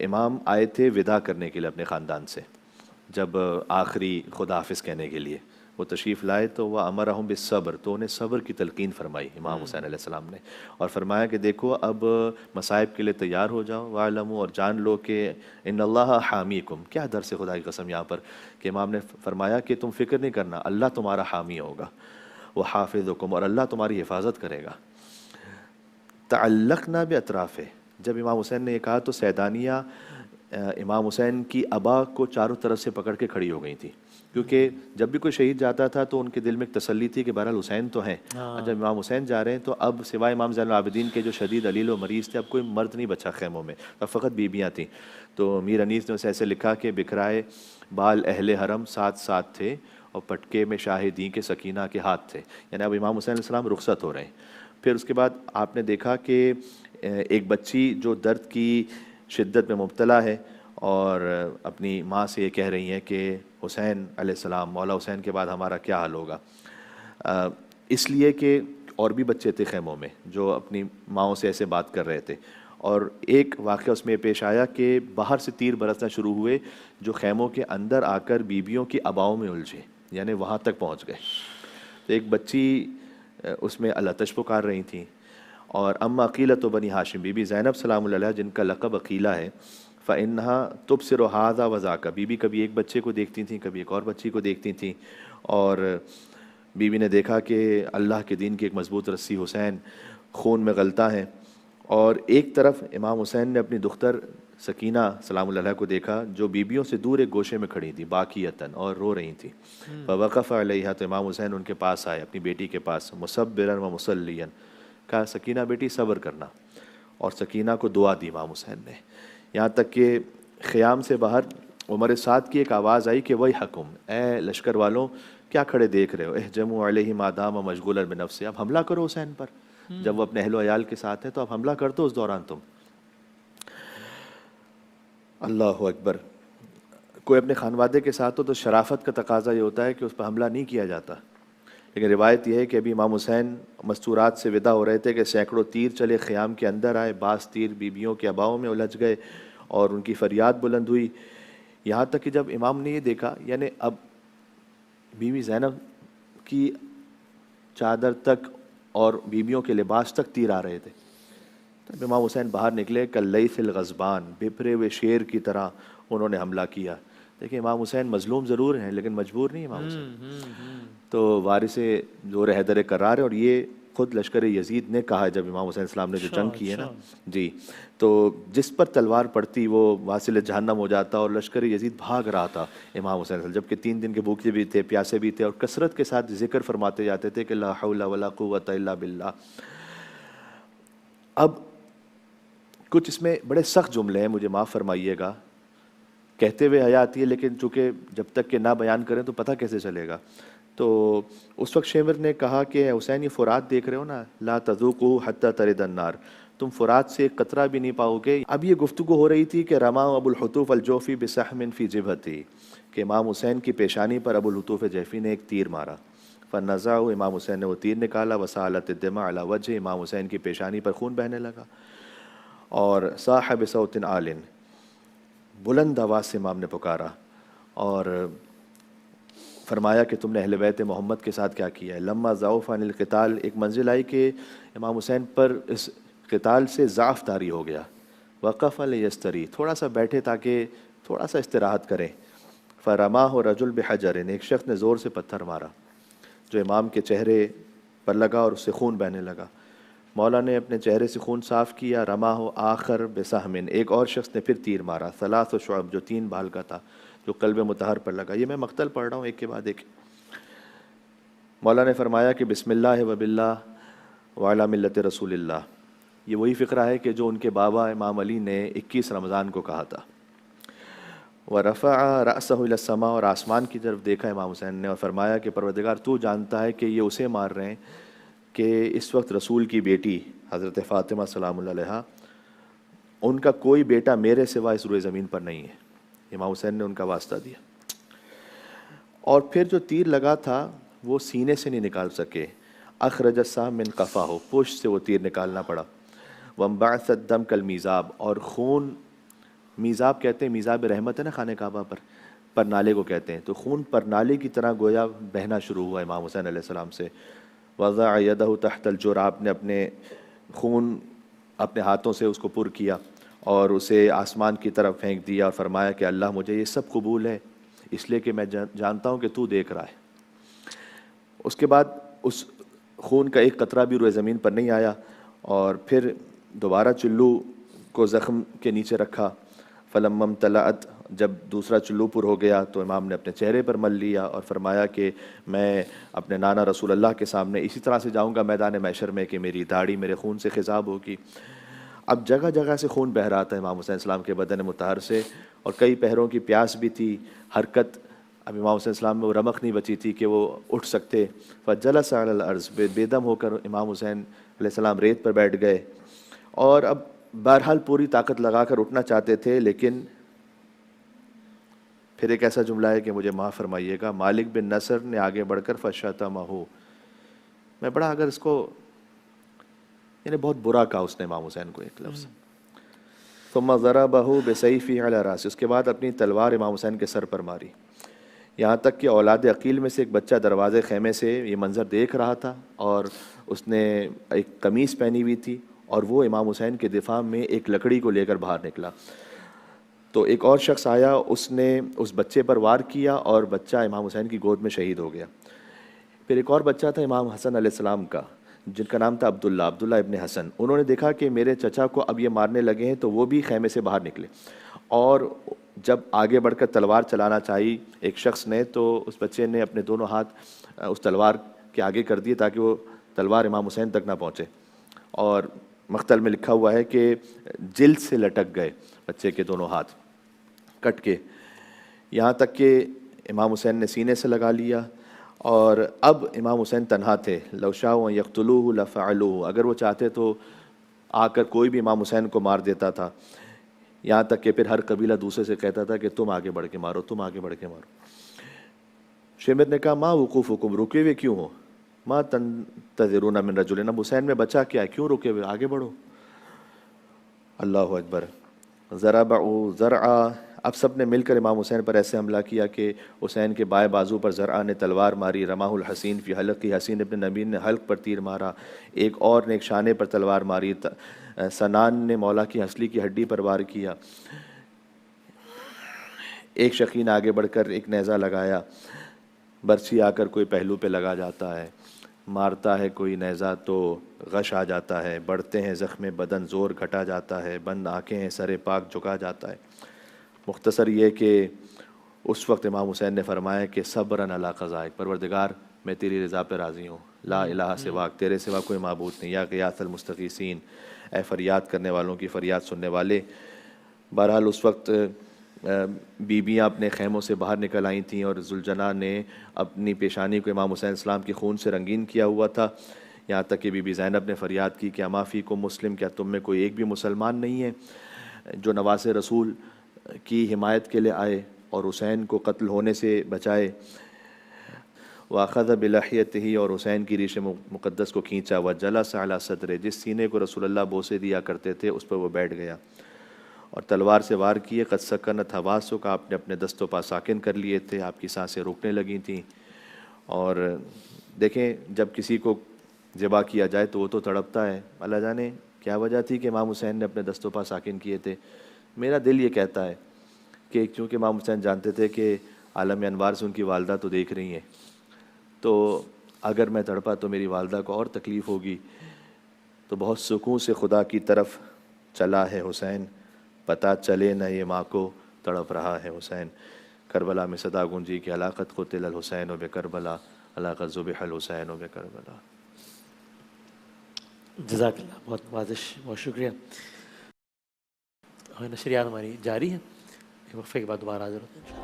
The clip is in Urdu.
امام آئے تھے وداع کرنے کے لیے اپنے خاندان سے، جب آخری خدا حافظ کہنے کے لیے وہ تشریف لائے تو وہ امرہم بالصبر، تو انہیں صبر کی تلقین فرمائی امام حسین علیہ السلام نے، اور فرمایا کہ دیکھو اب مصائب کے لیے تیار ہو جاؤ، وَاعْلَمُوا، اور جان لو کہ ان اللہ حامیکم، کیا درس خدا کی قسم یہاں پر کہ امام نے فرمایا کہ تم فکر نہیں کرنا، اللہ تمہارا حامی ہوگا، وہ حافظکم، اور اللہ تمہاری حفاظت کرے گا۔ تعلقنا باطرافہ، جب امام حسین نے یہ کہا تو سیدانیہ امام حسین کی ابا کو چاروں طرف سے پکڑ کے کھڑی ہو گئی تھی، کیونکہ جب بھی کوئی شہید جاتا تھا تو ان کے دل میں ایک تسلی تھی کہ بہرحال حسین تو ہیں، اور جب امام حسین جا رہے ہیں تو اب سوائے امام زین العابدین کے جو شدید علیل و مریض تھے اب کوئی مرد نہیں بچا خیموں میں، اب فقط بیویاں تھیں۔ تو میر انیس نے اسے ایسے لکھا کہ بکھرائے بال اہل حرم ساتھ ساتھ تھے، اور پٹکے میں شاہدین کے سکینہ کے ہاتھ تھے، یعنی اب امام حسین علیہ السلام رخصت ہو رہے ہیں۔ پھر اس کے بعد آپ نے دیکھا کہ ایک بچی جو درد کی شدت میں مبتلا ہے اور اپنی ماں سے یہ کہہ رہی ہیں کہ حسین علیہ السلام، مولا حسین کے بعد ہمارا کیا حال ہوگا، اس لیے کہ اور بھی بچے تھے خیموں میں جو اپنی ماؤں سے ایسے بات کر رہے تھے، اور ایک واقعہ اس میں پیش آیا کہ باہر سے تیر برسنا شروع ہوئے جو خیموں کے اندر آ کر بیویوں کی اباؤں میں الجھے، یعنی وہاں تک پہنچ گئے۔ تو ایک بچی اس میں الاتش پکار رہی تھیں، اور اما عقیلۃ بنی ہاشم، بی بی زینب سلام اللہ علیہ جن کا لقب عقیلہ ہے، فَإِنَّهَا تُبْصِرُ هَٰذَا وَذَاكَ، بی بی کبھی ایک بچے کو دیکھتی تھیں کبھی ایک اور بچی کو دیکھتی تھیں، اور بی بی نے دیکھا کہ اللہ کے دین کی ایک مضبوط رسی حسین خون میں غلطہ ہیں، اور ایک طرف امام حسین نے اپنی دختر سکینہ سلام اللہ علیہ کو دیکھا جو بیبیوں سے دور ایک گوشے میں کھڑی تھی باکیتاً اور رو رہی تھیں، فوقف علیہا، تو امام حسین ان کے پاس آئے اپنی بیٹی کے پاس، مصبرا و مصلیاً، کہا سکینہ بیٹی صبر کرنا، اور سکینہ کو دعا دی امام حسین نے، یہاں تک کہ خیام سے باہر عمر سعد کی ایک آواز آئی کہ وہی حکم، اے لشکر والوں کیا کھڑے دیکھ رہے ہو، اہجموا علیہ ما دام مشغولا بنفسہ، اب حملہ کرو حسین پر، جب وہ اپنے اہل و عیال کے ساتھ ہے تو اب حملہ کر دو اس دوران تم۔ اللہ اکبر، کوئی اپنے خانوادے کے ساتھ ہو تو شرافت کا تقاضا یہ ہوتا ہے کہ اس پر حملہ نہیں کیا جاتا، لیکن روایت یہ ہے کہ ابھی امام حسین مستورات سے ودا ہو رہے تھے کہ سینکڑوں تیر چلے خیام کے اندر آئے، بعض تیر بیبیوں کے اباؤں میں الجھ گئے اور ان کی فریاد بلند ہوئی، یہاں تک کہ جب امام نے یہ دیکھا، یعنی اب بیوی زینب کی چادر تک اور بیبیوں کے لباس تک تیر آ رہے تھے، تب امام حسین باہر نکلے کاللیث الغضبان، بپھرے ہوئے شیر کی طرح انہوں نے حملہ کیا۔ دیکھیں امام حسین مظلوم ضرور ہیں لیکن مجبور نہیں امام حسین، تو وارث زور حیدر کرار ہے، اور یہ خود لشکر یزید نے کہا جب امام حسین السلام نے جو جنگ کی ہے نا جی، تو جس پر تلوار پڑتی وہ واصل جہنم ہو جاتا، اور لشکر یزید بھاگ رہا تھا امام حسین السلام، جبکہ 3 دن کے بھوکے بھی تھے پیاسے بھی تھے، اور کثرت کے ساتھ ذکر فرماتے جاتے تھے کہ لا حول ولا قوت الا باللہ۔ اب کچھ اس میں بڑے سخت جملے ہیں، مجھے معاف فرمائیے گا، کہتے ہوئے حیا آتی ہے لیکن چونکہ جب تک کہ نہ بیان کریں تو پتہ کیسے چلے گا۔ تو اس وقت شیور نے کہا کہ حسین یہ فرات دیکھ رہے ہو نا، لا تذوقوا حتی ترد النار، تم فرات سے ایک قطرہ بھی نہیں پاؤ گے۔ اب یہ گفتگو ہو رہی تھی کہ رما ابو الحطوف الجوفی بسحم فی جبہتی، کہ امام حسین کی پیشانی پر ابو الحطوف جوفی نے ایک تیر مارا، فنزعه، امام حسین نے وہ تیر نکالا، وسالت الدماء علی وجہ، امام حسین کی پیشانی پر خون بہنے لگا، اور صاح بصوت عال، بلند آواز سے امام نے پکارا اور فرمایا کہ تم نے اہل بیت محمد کے ساتھ کیا کیا ہے۔ لما ضعف عن القتال، ایک منزل آئی کہ امام حسین پر اس قتال سے ضعف طاری ہو گیا، وقف لیستری، تھوڑا سا بیٹھے تاکہ تھوڑا سا استراحت کریں، فرماہ رجل بحجر، ایک شخص نے زور سے پتھر مارا جو امام کے چہرے پر لگا اور اس سے خون بہنے لگا، مولا نے اپنے چہرے سے خون صاف کیا، رماہ آخر بسہم، ایک اور شخص نے پھر تیر مارا، ثلاث شعب، جو 3 بال کا تھا، جو قلب مطہر پر لگا۔ یہ میں مقتل پڑھ رہا ہوں ایک کے بعد ایک۔ مولا نے فرمایا کہ بسم اللہ و باللہ وعلی ملت رسول اللہ، یہ وہی فقرہ ہے کہ جو ان کے بابا امام علی نے 21 رمضان کو کہا تھا۔ ورفع رأسہ الی السماء، اور آسمان کی طرف دیکھا امام حسین نے اور فرمایا کہ پروردگار تو جانتا ہے کہ یہ اسے مار رہے ہیں کہ اس وقت رسول کی بیٹی حضرت فاطمہ سلام اللہ علیہا، ان کا کوئی بیٹا میرے سوا اس روئے زمین پر نہیں ہے، امام حسین نے ان کا واسطہ دیا۔ اور پھر جو تیر لگا تھا وہ سینے سے نہیں نکال سکے، اخرج السهم من قفاہ، پشت سے وہ تیر نکالنا پڑا، وانبعث الدم کالمیزاب، اور خون میزاب کہتے ہیں، میزاب رحمت ہے نا خانہ کعبہ پر نالے کو کہتے ہیں، تو خون پر نالے کی طرح گویا بہنا شروع ہوا امام حسین علیہ السلام سے. وضع یدہ تحت الجراب، نے اپنے خون اپنے ہاتھوں سے اس کو پر کیا اور اسے آسمان کی طرف پھینک دیا اور فرمایا کہ اللہ مجھے یہ سب قبول ہے اس لیے کہ میں جانتا ہوں کہ تو دیکھ رہا ہے. اس کے بعد اس خون کا ایک قطرہ بھی روئے زمین پر نہیں آیا، اور پھر دوبارہ چلو کو زخم کے نیچے رکھا. فلما امتلأت، جب دوسرا چلو پر ہو گیا تو امام نے اپنے چہرے پر مل لیا اور فرمایا کہ میں اپنے نانا رسول اللہ کے سامنے اسی طرح سے جاؤں گا میدان محشر میں کہ میری داڑھی میرے خون سے خضاب ہوگی. اب جگہ جگہ سے خون بہہ رہا تھا امام حسین السلام کے بدن مطہر سے، اور کئی پہروں کی پیاس بھی تھی، حرکت اب امام حسین السلام میں وہ رمق نہیں بچی تھی کہ وہ اٹھ سکتے. فجلس علی الارض، بے دم ہو کر امام حسین علیہ السلام ریت پر بیٹھ گئے، اور اب بہرحال پوری طاقت لگا کر اٹھنا چاہتے تھے، لیکن پھر ایک ایسا جملہ ہے کہ مجھے معاف فرمائیے گا، مالک بن نصر نے آگے بڑھ کر فشتمہ، میں بڑا اگر اس کو یعنی بہت برا کہا اس نے امام حسین کو ایک لفظ. ثم ضربہ بسیفہ علی راسہ، اس کے بعد اپنی تلوار امام حسین کے سر پر ماری. یہاں تک کہ اولاد عقیل میں سے ایک بچہ دروازے خیمے سے یہ منظر دیکھ رہا تھا، اور اس نے ایک قمیص پہنی ہوئی تھی، اور وہ امام حسین کے دفاع میں ایک لکڑی کو لے کر باہر نکلا. تو ایک اور شخص آیا، اس نے اس بچے پر وار کیا اور بچہ امام حسین کی گود میں شہید ہو گیا. پھر ایک اور بچہ تھا امام حسن علیہ السلام کا، جن کا نام تھا عبداللہ ابن حسن. انہوں نے دیکھا کہ میرے چچا کو اب یہ مارنے لگے ہیں، تو وہ بھی خیمے سے باہر نکلے، اور جب آگے بڑھ کر تلوار چلانا چاہی ایک شخص نے، تو اس بچے نے اپنے دونوں ہاتھ اس تلوار کے آگے کر دیے تاکہ وہ تلوار امام حسین تک نہ پہنچے. اور مقتل میں لکھا ہوا ہے کہ جلد سے لٹک گئے بچے کے دونوں ہاتھ کٹ کے، یہاں تک کہ امام حسین نے سینے سے لگا لیا. اور اب امام حسین تنہا تھے. لو شاءوا یقتلوہ لفعلوہ، اگر وہ چاہتے تو آ کر کوئی بھی امام حسین کو مار دیتا تھا. یہاں تک کہ پھر ہر قبیلہ دوسرے سے کہتا تھا کہ تم آگے بڑھ کے مارو، تم آگے بڑھ کے مارو. شمر نے کہا ما وقوفکم، رکے ہوئے کیوں ہو؟ ما تنتظرون من رجل، اب حسین میں بچا کیا ہے، کیوں رکے ہوئے، آگے بڑھو. اللہ اکبر. ضربوا زرعا، اب سب نے مل کر امام حسین پر ایسے حملہ کیا کہ حسین کے بائیں بازو پر زرعا نے تلوار ماری. رماہ الحسین فی حلقی، حسین ابن نبیل نے حلق پر تیر مارا. ایک اور نے ایک شانے پر تلوار ماری. سنان نے مولا کی ہنسلی کی ہڈی پر وار کیا. ایک شقی نے آگے بڑھ کر ایک نیزہ لگایا. برچھی آ کر کوئی پہلو پہ لگا جاتا ہے، مارتا ہے کوئی نیزہ تو غش آ جاتا ہے. بڑھتے ہیں زخم بدن، زور گھٹا جاتا ہے. بند آنکھیں ہیں، سر پاک جھکا جاتا ہے. مختصر یہ کہ اس وقت امام حسین نے فرمایا کہ صبراً علی قضائک، پروردگار میں تیری رضا پہ راضی ہوں، لا الہ سواک، تیرے سوا کوئی معبود نہیں. یا غیاث المستغیثین، اے فریاد کرنے والوں کی فریاد سننے والے. بہرحال اس وقت بیویاں اپنے خیموں سے باہر نکل آئی تھیں، اور ذوالجناح نے اپنی پیشانی کو امام حسین السلام کے خون سے رنگین کیا ہوا تھا. یہاں تک کہ بی بی زینب نے فریاد کی کہ اما فیکم مسلم، کیا تم میں کوئی ایک بھی مسلمان نہیں ہے جو نواز رسول کی حمایت کے لیے آئے اور حسین کو قتل ہونے سے بچائے. وَأَخَذَ بِلَحْيَتِهِ، اور حسین کی ریش مقدس کو کھینچا. وَجَلَسَ عَلَى صَدْرِهِ، جس سینے کو رسول اللہ بوسے دیا کرتے تھے اس پر وہ بیٹھ گیا اور تلوار سے وار کیے. قد سکنت حواسک، آپ نے اپنے دست و پا ساکن کر لیے تھے، آپ کی سانسیں رکنے لگی تھیں. اور دیکھیں جب کسی کو ذبح کیا جائے تو وہ تو تڑپتا ہے. اللہ جانے کیا وجہ تھی کہ امام حسین نے اپنے دست و پا ساکن کیے تھے. میرا دل یہ کہتا ہے کہ چونکہ امام حسین جانتے تھے کہ عالم انوار سے ان کی والدہ تو دیکھ رہی ہیں، تو اگر میں تڑپا تو میری والدہ کو اور تکلیف ہوگی. تو بہت سکون سے خدا کی طرف چلا ہے حسین، پتہ چلے نہ یہ ماں کو تڑپ رہا ہے حسین. کربلا میں صدا گونجی کہ علاقت قتل الحسین و بے کربلا، علاقت ذبح الحسین و بے کربلا. جزاک اللہ، بہت نوازش، بہت شکریہ. نشریات ہماری جاری ہے، ایک وقفے کے بعد دوبارہ حاضر ہوتے ہیں.